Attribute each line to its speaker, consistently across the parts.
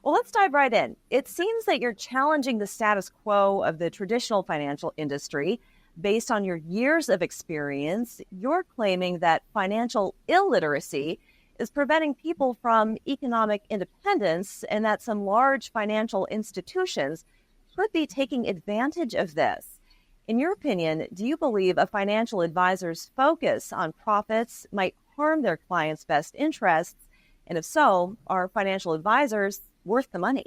Speaker 1: Well, let's dive right in. It seems that you're challenging the status quo of the traditional financial industry. Based on your years of experience, you're claiming that financial illiteracy is preventing people from economic independence and that some large financial institutions could be taking advantage of this. In your opinion, do you believe a financial advisor's focus on profits might harm their clients' best interests? And if so, are financial advisors worth the money?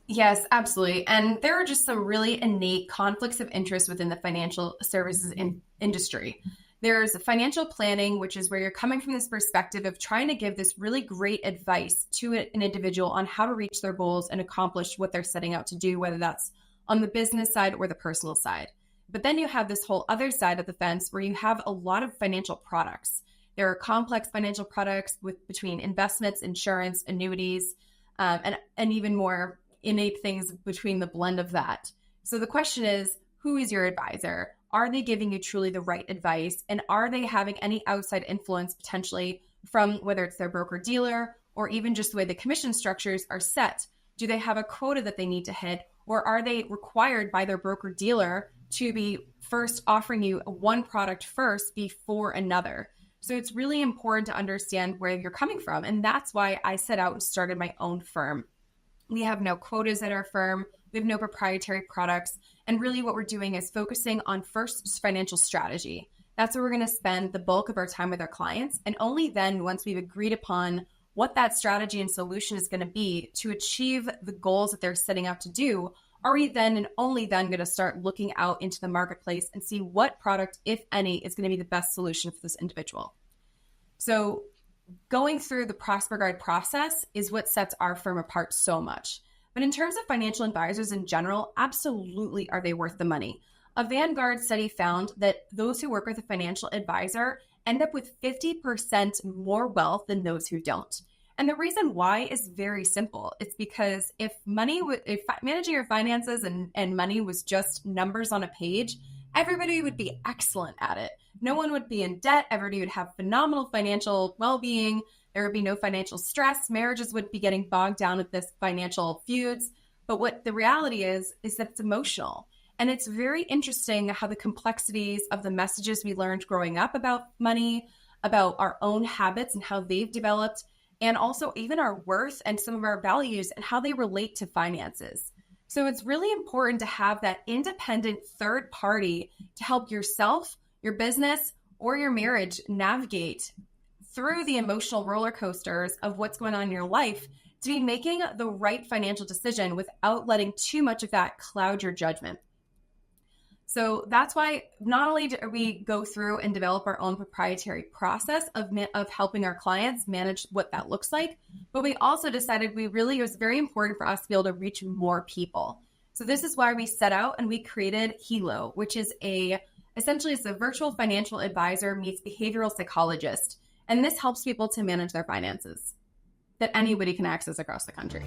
Speaker 2: Yes, absolutely. And there are just some really innate conflicts of interest within the financial services industry. There's financial planning, which is where you're coming from this perspective of trying to give this really great advice to an individual on how to reach their goals and accomplish what they're setting out to do, whether that's on the business side or the personal side. But then you have this whole other side of the fence where you have a lot of financial products. There are complex financial products between investments, insurance, annuities, and even more innate things between the blend of that. So the question is, who is your advisor? Are they giving you truly the right advice? And are they having any outside influence potentially from whether it's their broker dealer or even just the way the commission structures are set? Do they have a quota that they need to hit? Or are they required by their broker dealer to be first offering you one product first before another? So it's really important to understand where you're coming from. And that's why I set out and started my own firm. We have no quotas at our firm. We have no proprietary products. And really what we're doing is focusing on first financial strategy. That's where we're going to spend the bulk of our time with our clients. And only then, once we've agreed upon what that strategy and solution is going to be to achieve the goals that they're setting out to do, are we then and only then going to start looking out into the marketplace and see what product, if any, is going to be the best solution for this individual. So going through the ProsperGuard process is what sets our firm apart so much. But in terms of financial advisors in general, absolutely are they worth the money. A Vanguard study found that those who work with a financial advisor end up with 50% more wealth than those who don't. And the reason why is very simple. It's because if managing your finances and money was just numbers on a page, everybody would be excellent at it. No one would be in debt. Everybody would have phenomenal financial well-being. There would be no financial stress. Marriages would be getting bogged down with this financial feuds. But what the reality is that it's emotional. And it's very interesting how the complexities of the messages we learned growing up about money, about our own habits and how they've developed, and also even our worth and some of our values and how they relate to finances. So it's really important to have that independent third party to help yourself, your business, or your marriage navigate through the emotional roller coasters of what's going on in your life to be making the right financial decision without letting too much of that cloud your judgment. So that's why not only do we go through and develop our own proprietary process of helping our clients manage what that looks like, but we also decided it was very important for us to be able to reach more people. So this is why we set out and we created 𝐸𝐲, which is essentially it's a virtual financial advisor meets behavioral psychologist. And this helps people to manage their finances that anybody can access across the country.